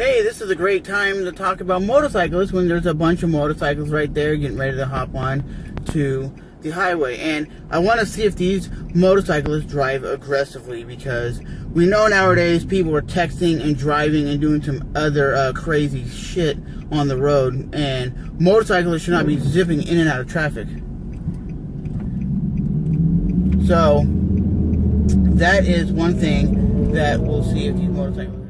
hey, this is a great time to talk about motorcyclists when there's a bunch of motorcycles right there getting ready to hop on to the highway. And I want to see if these motorcyclists drive aggressively, because we know nowadays people are texting and driving and doing some other crazy shit on the road, and motorcyclists should not be zipping in and out of traffic. So that is one thing that we'll see if these motorcyclists.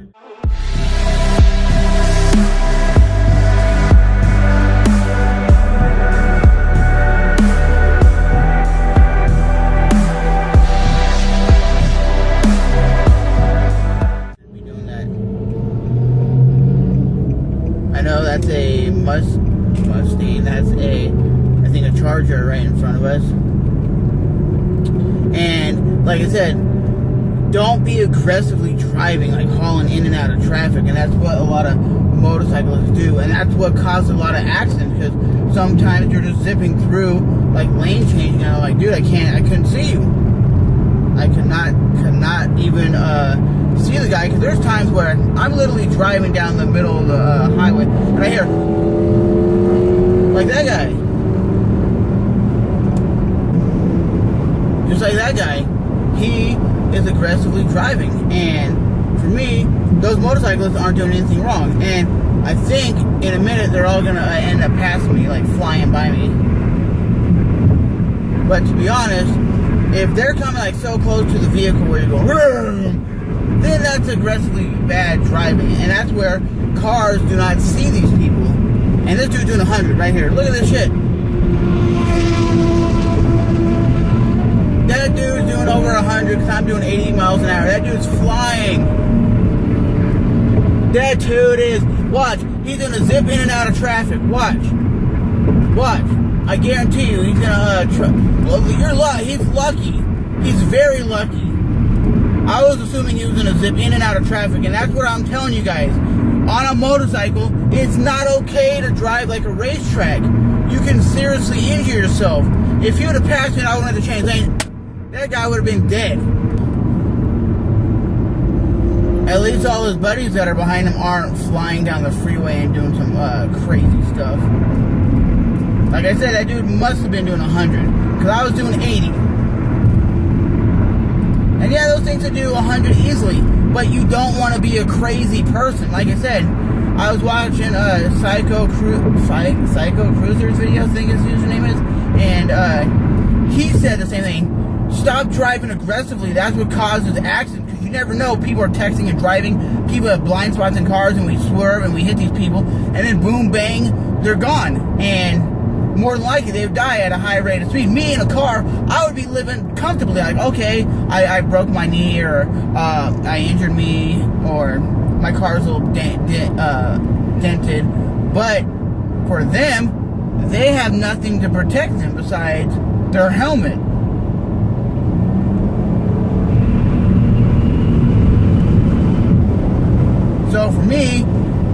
I know that's a Mustang. That's I think a Charger right in front of us. And like I said, don't be aggressively driving, like hauling in and out of traffic. And that's what a lot of motorcyclists do. And that's what causes a lot of accidents, because sometimes you're just zipping through, like lane changing. And I'm like, dude, I couldn't see you. I could not even see the guy, because there's times where I'm literally driving down the middle of the highway and I hear, like that guy, just like that guy, he is aggressively driving. And for me, those motorcyclists aren't doing anything wrong. And I think in a minute they're all gonna end up passing me, like flying by me. But to be honest, if they're coming like so close to the vehicle where you're going, then that's aggressively bad driving. And that's where cars do not see these people. And this dude's doing 100 right here. Look at this shit. That dude's doing over 100 because I'm doing 80 miles an hour. That dude's flying. That dude is. Watch. He's going to zip in and out of traffic. Watch. Watch. I guarantee you, he's gonna, he's lucky. He's very lucky. I was assuming he was gonna zip in and out of traffic, and that's what I'm telling you guys. On a motorcycle, it's not okay to drive like a racetrack. You can seriously injure yourself. If he would have passed me and I would have had to change lanes, that guy would have been dead. At least all his buddies that are behind him aren't flying down the freeway and doing some crazy stuff. Like I said, that dude must have been doing 100, because I was doing 80. And yeah, those things would do 100 easily, but you don't want to be a crazy person. Like I said, I was watching Psycho Cruiser's video, I think his username is, and he said the same thing. Stop driving aggressively. That's what causes accidents, because you never know. People are texting and driving. People have blind spots in cars, and we swerve and we hit these people, and then boom, bang, they're gone. And more than likely, they would die at a high rate of speed. Me in a car, I would be living comfortably. Like, okay, I broke my knee, or I injured me, or my car's a little dented. But for them, they have nothing to protect them besides their helmet. So for me,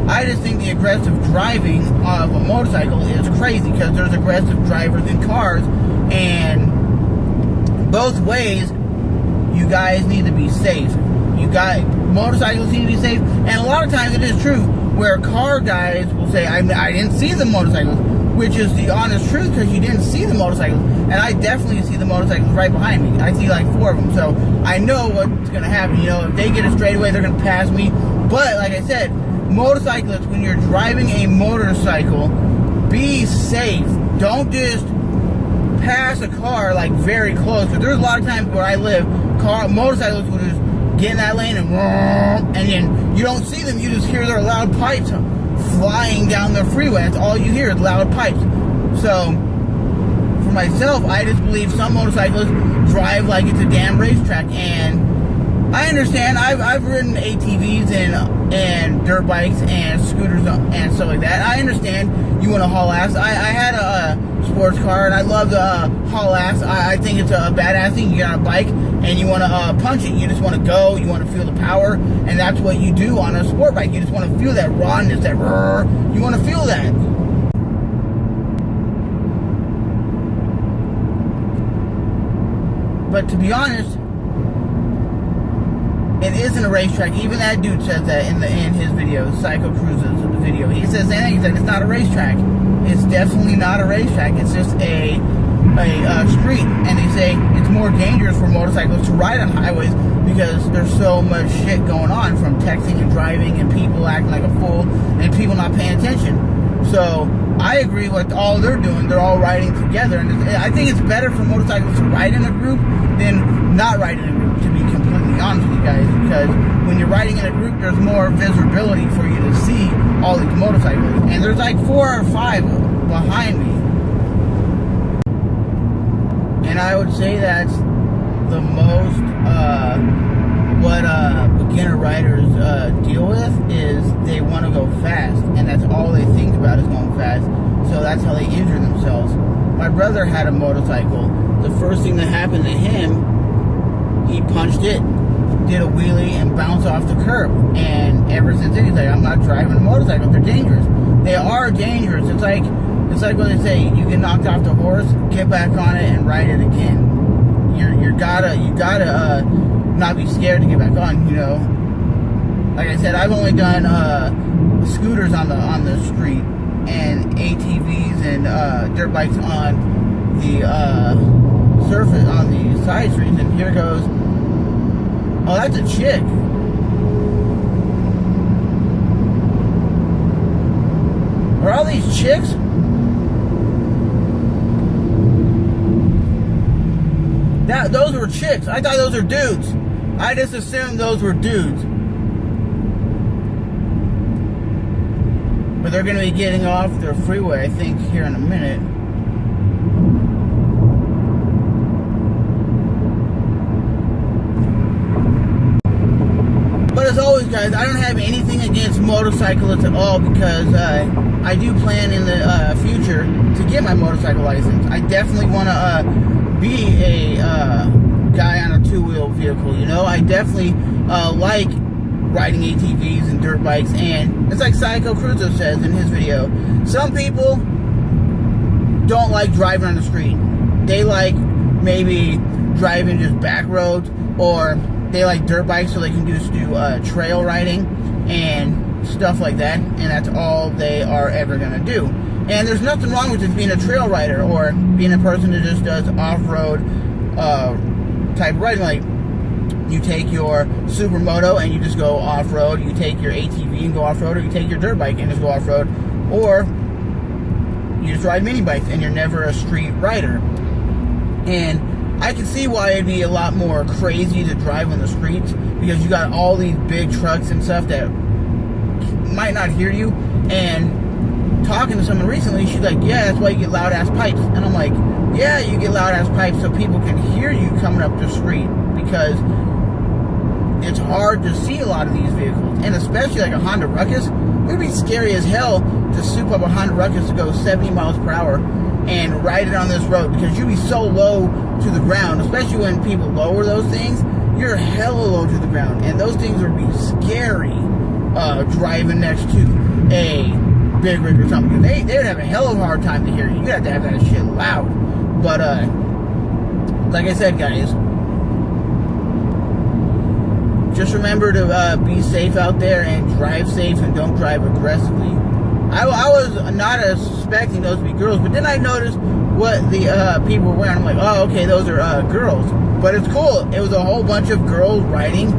I just think the aggressive driving of a motorcycle is crazy, because there's aggressive drivers in cars, and both ways, you guys need to be safe. Motorcycles need to be safe, and a lot of times it is true where car guys will say, I didn't see the motorcycles, which is the honest truth, because you didn't see the motorcycles, and I definitely see the motorcycles right behind me. I see like 4 of them, so I know what's going to happen. You know, if they get a straightaway, they're going to pass me. But like I said, motorcyclists, when you're driving a motorcycle, be safe. Don't just pass a car like very close, because there's a lot of times where I live, motorcyclists will just get in that lane and then you don't see them, you just hear their loud pipes flying down the freeway. That's all you hear is loud pipes. So for myself, I just believe some motorcyclists drive like it's a damn racetrack. And I understand. I've ridden ATVs and dirt bikes and scooters and stuff like that. I understand you want to haul ass. I had a sports car, and I love to haul ass. I think it's a badass thing. You get on a bike and you want to punch it. You just want to go. You want to feel the power, and that's what you do on a sport bike. You just want to feel that rawness, that roar. You want to feel that. But to be honest, it isn't a racetrack. Even that dude says that in his video, Psycho Cruise's video. He says that. He said it's not a racetrack. It's definitely not a racetrack. It's just a street. And they say it's more dangerous for motorcyclists to ride on highways because there's so much shit going on, from texting and driving and people acting like a fool and people not paying attention. So I agree with all they're doing. They're all riding together, and I think it's better for motorcyclists to ride in a group than not ride in a group, to be completely honest with you guys, because when you're riding in a group, there's more visibility for you to see all these motorcycles, and there's like 4 or 5 behind me. And I would say that's the most what beginner riders deal with is they want to go fast, and that's all they think about is going fast. So that's how they injure themselves. My brother had a motorcycle. The first thing that happened to him, he punched it, did a wheelie, and bounced off the curb. And ever since then, he's like, I'm not driving a motorcycle. They're dangerous. They are dangerous. It's like what they say, you get knocked off the horse, get back on it and ride it again. You gotta not be scared to get back on, you know. Like I said, I've only done scooters on the street and ATVs and dirt bikes on the surface, on the side streets. And here goes, oh, that's a chick. Are all these chicks? Those were chicks. I thought those were dudes. I just assumed those were dudes. But they're going to be getting off their freeway, I think, here in a minute. But as always, guys, I don't have anything against motorcyclists at all, because I do plan in the future to get my motorcycle license. I definitely want to be a guy on a 2-wheel vehicle, you know. I definitely like riding ATVs and dirt bikes, and it's like Psycho Cruiser says in his video, some people don't like driving on the street. They like maybe driving just back roads, or they like dirt bikes so they can just do trail riding and stuff like that, and that's all they are ever gonna do. And there's nothing wrong with just being a trail rider or being a person that just does off-road type of riding. Like, you take your supermoto and you just go off-road. You take your ATV and go off-road, or you take your dirt bike and just go off-road. Or you just ride mini bikes and you're never a street rider. And I can see why it'd be a lot more crazy to drive on the streets, because you got all these big trucks and stuff that might not hear you. And talking to someone recently, she's like, yeah, that's why you get loud ass pipes. And I'm like, yeah, you get loud ass pipes so people can hear you coming up the street, because it's hard to see a lot of these vehicles. And especially like a Honda Ruckus, it would be scary as hell to soup up a Honda Ruckus to go 70 miles per hour and ride it on this road, because you'd be so low to the ground, especially when people lower those things. You're hella low to the ground, and those things would be scary driving next to a big rig or something. They would have a hell of a hard time to hear you. You'd have to have that shit loud. But like I said, guys, just remember to be safe out there and drive safe, and don't drive aggressively. I was not expecting those to be girls, but then I noticed what the people were wearing. I'm like, oh, okay, those are girls. But it's cool. It was a whole bunch of girls riding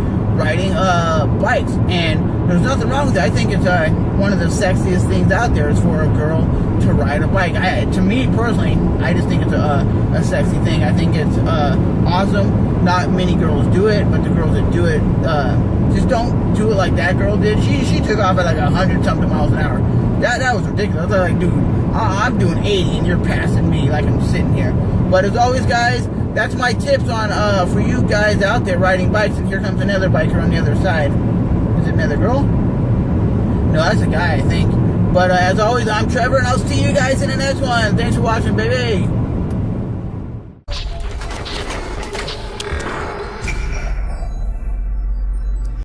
bikes, and there's nothing wrong with it. I think it's one of the sexiest things out there is for a girl to ride a bike. To me personally, I just think it's a sexy thing. I think it's awesome. Not many girls do it, but the girls that do it just don't do it like that girl did. She took off at like 100-something miles an hour. That was ridiculous. I was like, dude, I'm doing 80 and you're passing me like I'm sitting here. But as always, guys, that's my tips on for you guys out there riding bikes. And here comes another biker on the other side. Is it another girl? No, that's a guy, I think. But as always, I'm Trevor, and I'll see you guys in the next one. Thanks for watching, baby.